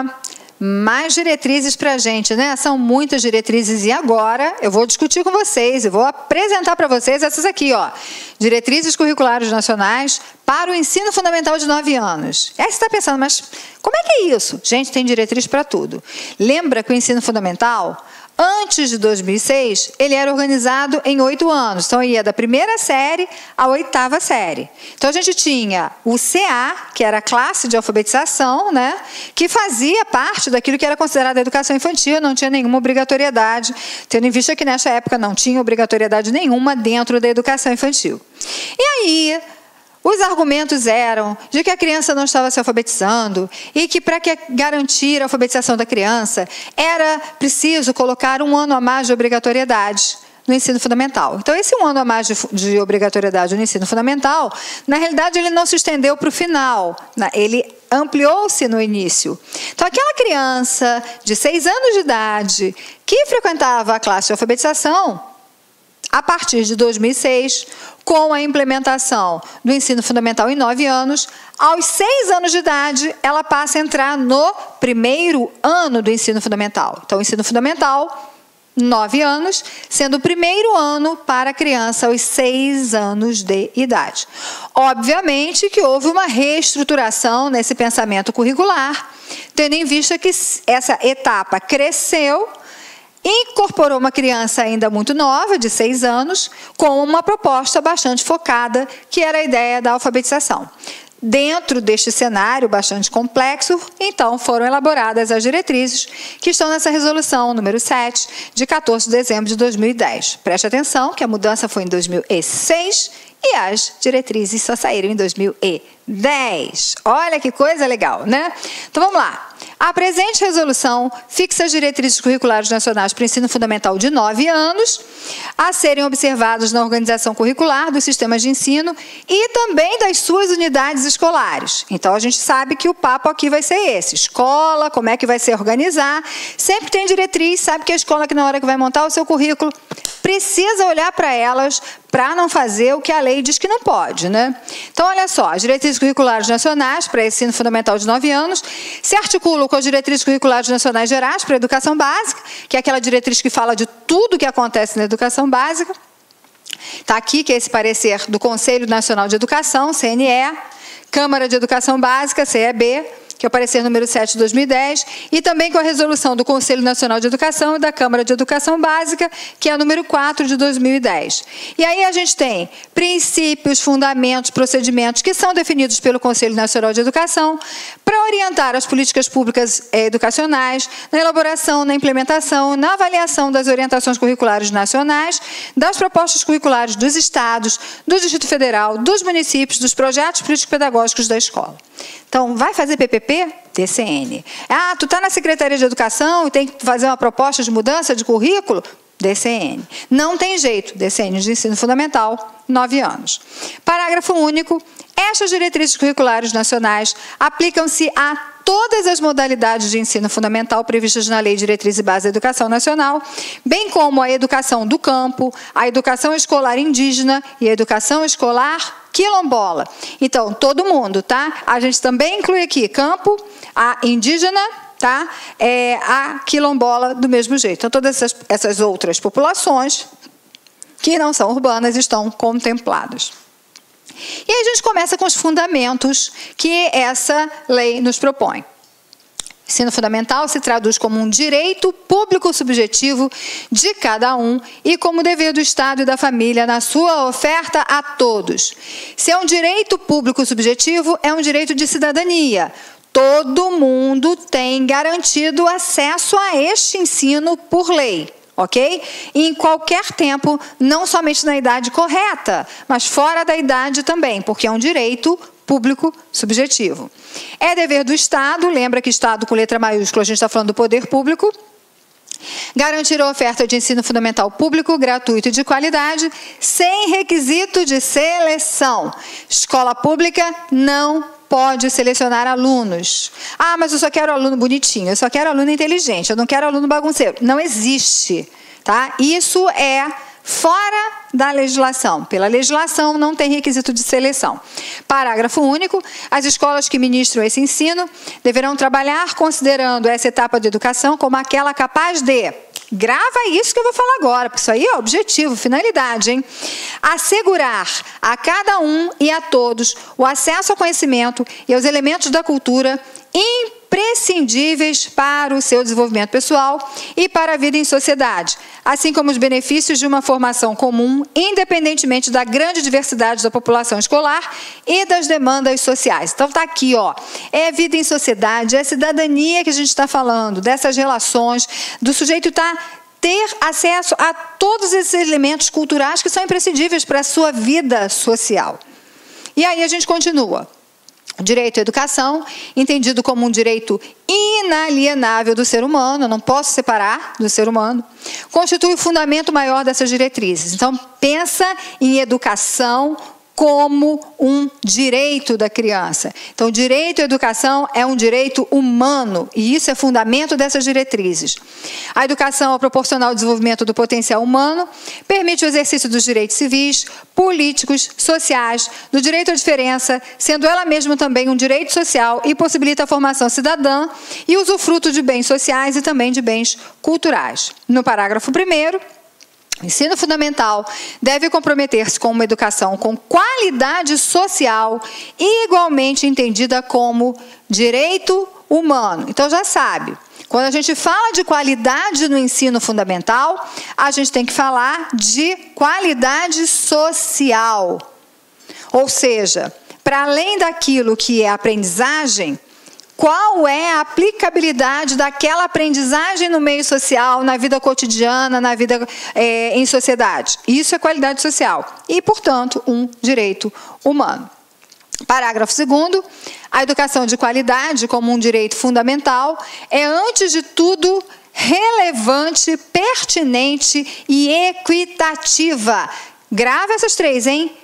lá. Mais diretrizes para a gente, né? São muitas diretrizes e agora eu vou discutir com vocês, eu vou apresentar para vocês essas aqui, ó. Diretrizes curriculares nacionais para o ensino fundamental de 9 anos. Aí você está pensando, mas como é que é isso? Gente, tem diretriz para tudo. Lembra que o ensino fundamental, antes de 2006, ele era organizado em 8 anos. Então, ia da primeira série à 8ª série. Então, a gente tinha o CA, que era a classe de alfabetização, né, que fazia parte daquilo que era considerado educação infantil, não tinha nenhuma obrigatoriedade, tendo em vista que, nessa época, não tinha obrigatoriedade nenhuma dentro da educação infantil. E aí, os argumentos eram de que a criança não estava se alfabetizando e que, para garantir a alfabetização da criança, era preciso colocar 1 ano a mais de obrigatoriedade no ensino fundamental. Então, esse 1 ano a mais de obrigatoriedade no ensino fundamental, na realidade, ele não se estendeu para o final, ele ampliou-se no início. Então, aquela criança de 6 anos de idade que frequentava a classe de alfabetização, a partir de 2006, com a implementação do ensino fundamental em 9 anos, aos 6 anos de idade, ela passa a entrar no primeiro ano do ensino fundamental. Então, o ensino fundamental, 9 anos, sendo o primeiro ano para a criança aos 6 anos de idade. Obviamente que houve uma reestruturação nesse pensamento curricular, tendo em vista que essa etapa cresceu, incorporou uma criança ainda muito nova, de 6 anos, com uma proposta bastante focada, que era a ideia da alfabetização. Dentro deste cenário bastante complexo, então, foram elaboradas as diretrizes que estão nessa resolução número 7, de 14 de dezembro de 2010. Preste atenção que a mudança foi em 2006 e as diretrizes só saíram em 2010. Olha que coisa legal, né? Então, vamos lá. A presente resolução fixa as diretrizes curriculares nacionais para o ensino fundamental de 9 anos, a serem observados na organização curricular dos sistemas de ensino e também das suas unidades escolares. Então, a gente sabe que o papo aqui vai ser esse. Escola, como é que vai se organizar. Sempre tem diretriz, sabe que a escola, que na hora que vai montar o seu currículo, precisa olhar para elas para não fazer o que a lei diz que não pode, né? Então, olha só, as diretrizes curriculares nacionais para ensino fundamental de 9 anos se articulam com as diretrizes curriculares nacionais gerais para a educação básica, que é aquela diretriz que fala de tudo o que acontece na educação básica. Está aqui, que é esse parecer do Conselho Nacional de Educação, CNE, Câmara de Educação Básica, CEB, que é o parecer número 7 de 2010, e também com a resolução do Conselho Nacional de Educação e da Câmara de Educação Básica, que é a número 4 de 2010. E aí a gente tem princípios, fundamentos, procedimentos que são definidos pelo Conselho Nacional de Educação para orientar as políticas públicas educacionais na elaboração, na implementação, na avaliação das orientações curriculares nacionais, das propostas curriculares dos estados, do Distrito Federal, dos municípios, dos projetos político-pedagógicos da escola. Então, vai fazer PPP? DCN. Ah, tu está na Secretaria de Educação e tem que fazer uma proposta de mudança de currículo? DCN. Não tem jeito. DCN de ensino fundamental, 9 anos. Parágrafo único. Estas diretrizes curriculares nacionais aplicam-se a todas as modalidades de ensino fundamental previstas na Lei de Diretriz e Base da Educação Nacional, bem como a educação do campo, a educação escolar indígena e a educação escolar quilombola. Então, todo mundo, tá? A gente também inclui aqui campo, a indígena, tá? A quilombola do mesmo jeito. Então, todas essas outras populações que não são urbanas estão contempladas. E aí a gente começa com os fundamentos que essa lei nos propõe. Ensino fundamental se traduz como um direito público subjetivo de cada um e como dever do Estado e da família na sua oferta a todos. Se é um direito público subjetivo, é um direito de cidadania. Todo mundo tem garantido acesso a este ensino por lei. Ok? E em qualquer tempo, não somente na idade correta, mas fora da idade também, porque é um direito público subjetivo. É dever do Estado, lembra que Estado com letra maiúscula, a gente está falando do poder público, garantir a oferta de ensino fundamental público, gratuito e de qualidade, sem requisito de seleção. Escola pública não pode selecionar alunos. Ah, mas eu só quero aluno bonitinho, eu só quero aluno inteligente, eu não quero aluno bagunceiro. Não existe, tá? Isso é fora da legislação. Pela legislação, não tem requisito de seleção. Parágrafo único. As escolas que ministram esse ensino deverão trabalhar considerando essa etapa de educação como aquela capaz de... Grava isso que eu vou falar agora, porque isso aí é objetivo, finalidade, hein? Assegurar a cada um e a todos o acesso ao conhecimento e aos elementos da cultura imprescindíveis para o seu desenvolvimento pessoal e para a vida em sociedade, assim como os benefícios de uma formação comum, independentemente da grande diversidade da população escolar e das demandas sociais. Então está aqui, ó, é vida em sociedade, é cidadania que a gente está falando, dessas relações, do sujeito ter acesso a todos esses elementos culturais que são imprescindíveis para a sua vida social. E aí a gente continua. O direito à educação, entendido como um direito inalienável do ser humano, eu não posso separar do ser humano, constitui o fundamento maior dessas diretrizes. Então, pensa em educação como um direito da criança. Então, o direito à educação é um direito humano, e isso é fundamento dessas diretrizes. A educação, ao proporcionar o desenvolvimento do potencial humano, permite o exercício dos direitos civis, políticos, sociais, do direito à diferença, sendo ela mesma também um direito social e possibilita a formação cidadã e o usufruto de bens sociais e também de bens culturais. No parágrafo 1º, o ensino fundamental deve comprometer-se com uma educação com qualidade social e igualmente entendida como direito humano. Então já sabe, quando a gente fala de qualidade no ensino fundamental, a gente tem que falar de qualidade social. Ou seja, para além daquilo que é aprendizagem, qual é a aplicabilidade daquela aprendizagem no meio social, na vida cotidiana, na vida em sociedade? Isso é qualidade social e, portanto, um direito humano. Parágrafo 2º. A educação de qualidade, como um direito fundamental, é, antes de tudo, relevante, pertinente e equitativa. Grava essas três, hein?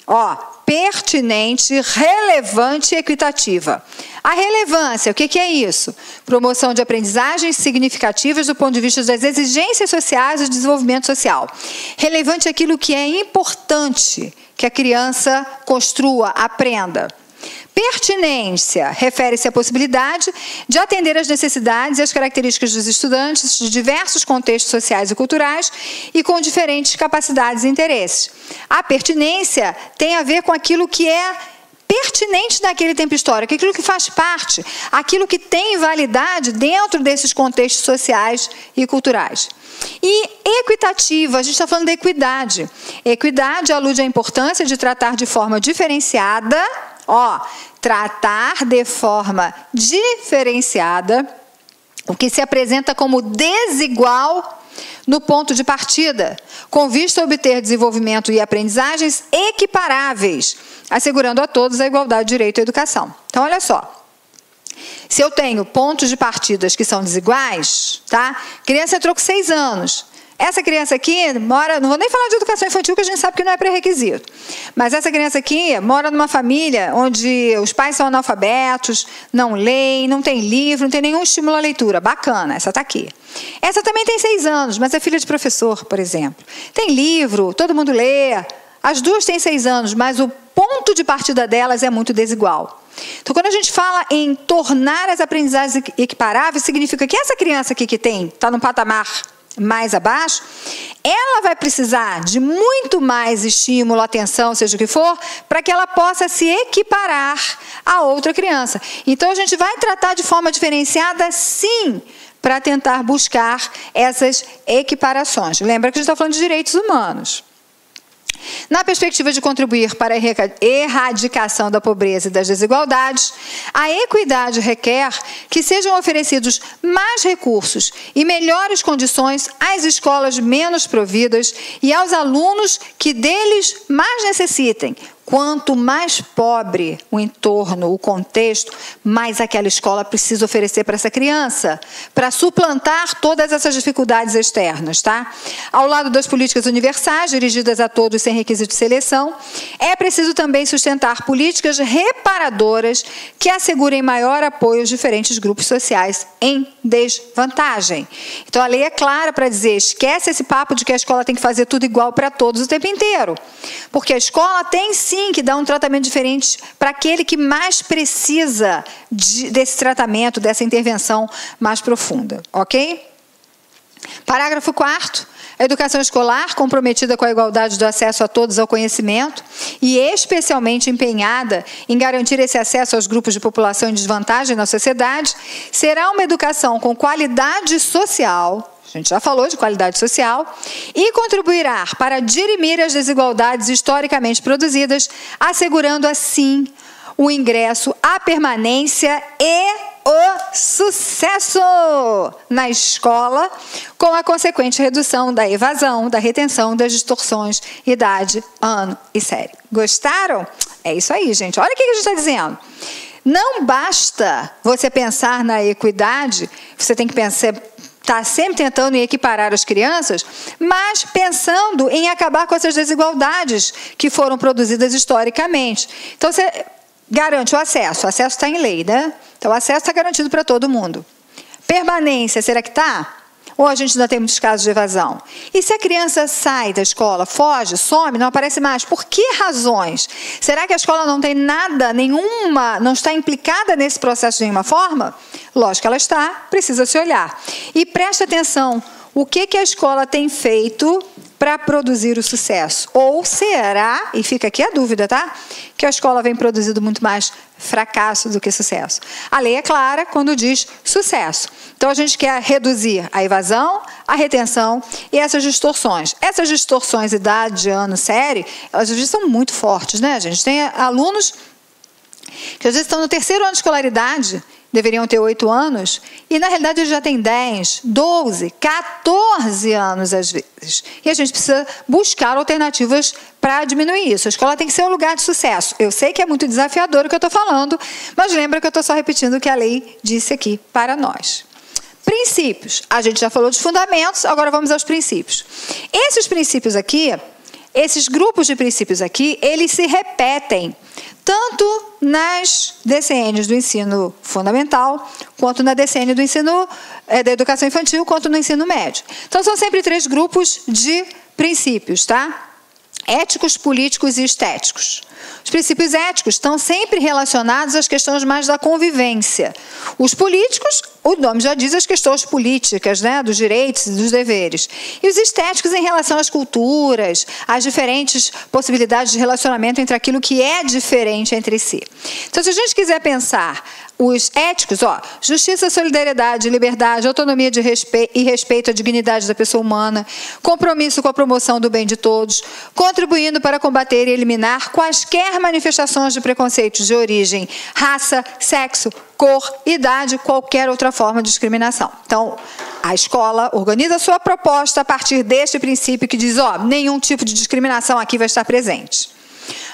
Ó, pertinente, relevante e equitativa. A relevância, o que é isso? Promoção de aprendizagens significativas do ponto de vista das exigências sociais e do desenvolvimento social. Relevante é aquilo que é importante que a criança construa, aprenda. Pertinência refere-se à possibilidade de atender às necessidades e às características dos estudantes de diversos contextos sociais e culturais e com diferentes capacidades e interesses. A pertinência tem a ver com aquilo que é pertinente naquele tempo histórico, aquilo que faz parte, aquilo que tem validade dentro desses contextos sociais e culturais. E equitativa, a gente está falando de equidade. Equidade alude à importância de tratar de forma diferenciada, tratar de forma diferenciada o que se apresenta como desigual no ponto de partida, com vista a obter desenvolvimento e aprendizagens equiparáveis, assegurando a todos a igualdade de direito à educação. Então, olha só. Se eu tenho pontos de partidas que são desiguais, tá? Criança entrou com 6 anos. Essa criança aqui mora, não vou nem falar de educação infantil, que a gente sabe que não é pré-requisito. Mas essa criança aqui mora numa família onde os pais são analfabetos, não leem, não tem livro, não tem nenhum estímulo à leitura. Bacana, essa está aqui. Essa também tem 6 anos, mas é filha de professor, por exemplo. Tem livro, todo mundo lê. As duas têm 6 anos, mas o ponto de partida delas é muito desigual. Então, quando a gente fala em tornar as aprendizagens equiparáveis, significa que essa criança aqui que está num patamar mais abaixo, ela vai precisar de muito mais estímulo, atenção, seja o que for, para que ela possa se equiparar a outra criança. Então, a gente vai tratar de forma diferenciada, sim, para tentar buscar essas equiparações. Lembra que a gente está falando de direitos humanos. Na perspectiva de contribuir para a erradicação da pobreza e das desigualdades, a equidade requer que sejam oferecidos mais recursos e melhores condições às escolas menos providas e aos alunos que deles mais necessitem, Quanto mais pobre o entorno, o contexto, mais aquela escola precisa oferecer para essa criança, para suplantar todas essas dificuldades externas, tá? Ao lado das políticas universais, dirigidas a todos sem requisito de seleção, é preciso também sustentar políticas reparadoras que assegurem maior apoio aos diferentes grupos sociais em desvantagem. Então, a lei é clara para dizer, esquece esse papo de que a escola tem que fazer tudo igual para todos o tempo inteiro. Porque a escola tem sim que dar um tratamento diferente para aquele que mais precisa desse tratamento, dessa intervenção mais profunda, ok? Parágrafo 4º. A educação escolar, comprometida com a igualdade do acesso a todos ao conhecimento e especialmente empenhada em garantir esse acesso aos grupos de população em desvantagem na sociedade, será uma educação com qualidade social, a gente já falou de qualidade social, e contribuirá para dirimir as desigualdades historicamente produzidas, assegurando assim o ingresso, a permanência e o sucesso na escola, com a consequente redução da evasão, da retenção, das distorções, idade, ano e série. Gostaram? É isso aí, gente. Olha o que a gente está dizendo. Não basta você pensar na equidade, você tem que pensar, está sempre tentando equiparar as crianças, mas pensando em acabar com essas desigualdades que foram produzidas historicamente. Então, você garante o acesso está em lei, né? Então, o acesso está garantido para todo mundo. Permanência, será que está? Ou a gente ainda tem muitos casos de evasão? E se a criança sai da escola, foge, some, não aparece mais, por que razões? Será que a escola não tem nada, não está implicada nesse processo de nenhuma forma? Lógico que ela está, precisa se olhar. E preste atenção, o que a escola tem feito para produzir o sucesso? Ou será, e fica aqui a dúvida, tá? Que a escola vem produzindo muito mais fracasso do que sucesso. A lei é clara quando diz sucesso. Então, a gente quer reduzir a evasão, a retenção e essas distorções. Essas distorções, idade, ano, série, elas às vezes são muito fortes, né? A gente tem alunos que às vezes estão no 3º ano de escolaridade, deveriam ter 8 anos, e na realidade eles já têm 10, 12, 14 anos às vezes. E a gente precisa buscar alternativas para diminuir isso. A escola tem que ser um lugar de sucesso. Eu sei que é muito desafiador o que eu estou falando, mas lembra que eu estou só repetindo o que a lei disse aqui para nós. Princípios. A gente já falou de fundamentos, agora vamos aos princípios. Esses princípios aqui, esses grupos de princípios aqui, eles se repetem tanto nas DCNs do ensino fundamental, quanto na DCN do ensino da educação infantil, quanto no ensino médio. Então, são sempre 3 grupos de princípios, tá? Éticos, políticos e estéticos. Os princípios éticos estão sempre relacionados às questões mais da convivência. Os políticos, o nome já diz, as questões políticas, né, dos direitos e dos deveres. E os estéticos em relação às culturas, às diferentes possibilidades de relacionamento entre aquilo que é diferente entre si. Então, se a gente quiser pensar os éticos, justiça, solidariedade, liberdade, autonomia e respeito à dignidade da pessoa humana, compromisso com a promoção do bem de todos, contribuindo para combater e eliminar quaisquer manifestações de preconceitos de origem, raça, sexo, cor, idade, qualquer outra forma de discriminação. Então, a escola organiza a sua proposta a partir deste princípio que diz, nenhum tipo de discriminação aqui vai estar presente.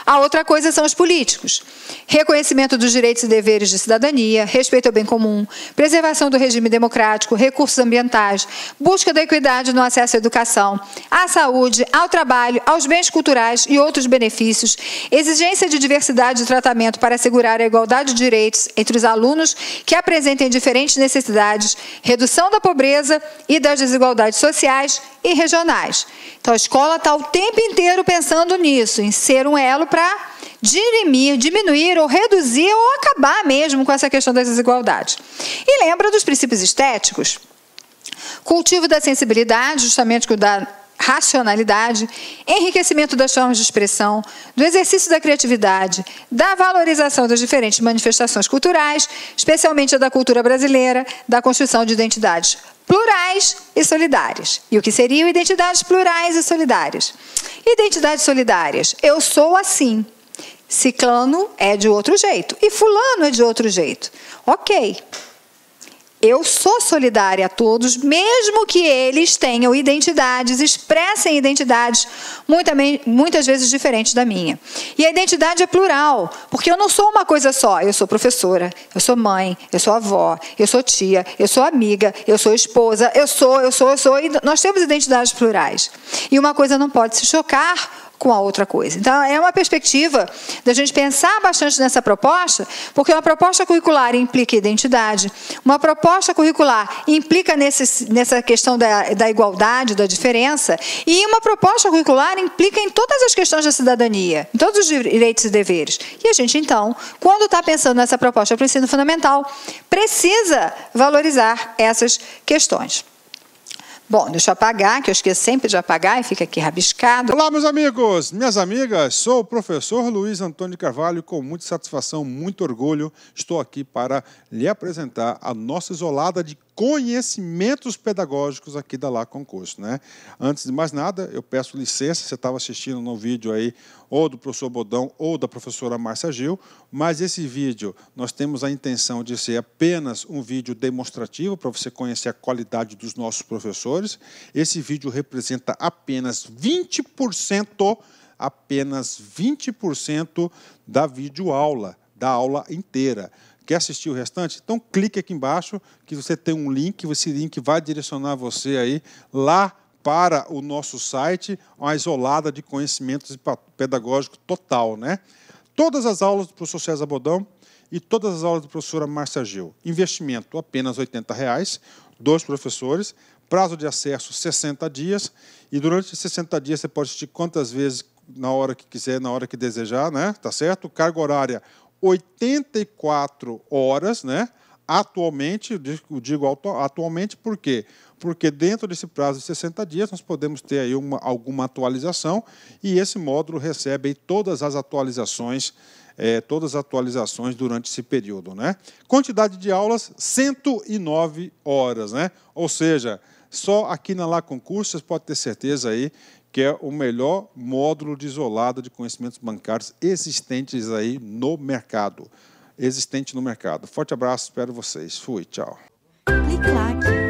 A outra coisa são os políticos. Reconhecimento dos direitos e deveres de cidadania, respeito ao bem comum, preservação do regime democrático, recursos ambientais, busca da equidade no acesso à educação, à saúde, ao trabalho, aos bens culturais e outros benefícios, exigência de diversidade de tratamento para assegurar a igualdade de direitos entre os alunos que apresentem diferentes necessidades, redução da pobreza e das desigualdades sociais e regionais. Então, a escola está o tempo inteiro pensando nisso, em ser um elo para dirimir, diminuir ou reduzir ou acabar mesmo com essa questão das desigualdades. E lembra dos princípios estéticos? Cultivo da sensibilidade, justamente da racionalidade, enriquecimento das formas de expressão, do exercício da criatividade, da valorização das diferentes manifestações culturais, especialmente a da cultura brasileira, da construção de identidades plurais e solidárias. E o que seriam identidades plurais e solidárias? Identidades solidárias. Eu sou assim. Ciclano é de outro jeito. E fulano é de outro jeito. Ok. Eu sou solidária a todos, mesmo que eles tenham identidades, expressem identidades muitas vezes diferentes da minha. E a identidade é plural, porque eu não sou uma coisa só. Eu sou professora, eu sou mãe, eu sou avó, eu sou tia, eu sou amiga, eu sou esposa, eu sou. E nós temos identidades plurais. E uma coisa não pode se chocar com a outra coisa. Então, é uma perspectiva da gente pensar bastante nessa proposta, porque uma proposta curricular implica identidade, uma proposta curricular implica nessa questão da igualdade, da diferença, e uma proposta curricular implica em todas as questões da cidadania, em todos os direitos e deveres. E a gente, então, quando está pensando nessa proposta para o ensino fundamental, precisa valorizar essas questões. Bom, deixa eu apagar, que eu esqueço sempre de apagar e fica aqui rabiscado. Olá, meus amigos, minhas amigas, sou o professor Luiz Antônio Carvalho, com muita satisfação, muito orgulho, estou aqui para lhe apresentar a nossa isolada de conhecimentos pedagógicos aqui da La Concurso, né? Antes de mais nada, eu peço licença, você estava assistindo no vídeo aí, ou do professor Bodão ou da professora Márcia Gil, mas esse vídeo nós temos a intenção de ser apenas um vídeo demonstrativo para você conhecer a qualidade dos nossos professores. Esse vídeo representa apenas 20% da videoaula, da aula inteira. Quer assistir o restante? Então clique aqui embaixo que você tem um link, esse link vai direcionar você aí lá para o nosso site, uma isolada de conhecimentos pedagógicos total, né? Todas as aulas do professor César Bodão e todas as aulas da professora Márcia Gil. Investimento apenas R$ 80, 2 professores, prazo de acesso 60 dias, e durante 60 dias você pode assistir quantas vezes, na hora que quiser, na hora que desejar, né? Tá certo? Carga horária 84 horas, né? Atualmente, eu digo atualmente por quê? Porque dentro desse prazo de 60 dias nós podemos ter aí alguma atualização, e esse módulo recebe aí todas as atualizações durante esse período, né? Quantidade de aulas, 109 horas, né? Ou seja, só aqui na La Concurso você pode ter certeza aí que é o melhor módulo de isolada de conhecimentos bancários existentes aí no mercado. Forte abraço, espero vocês. Fui, tchau. Clique lá.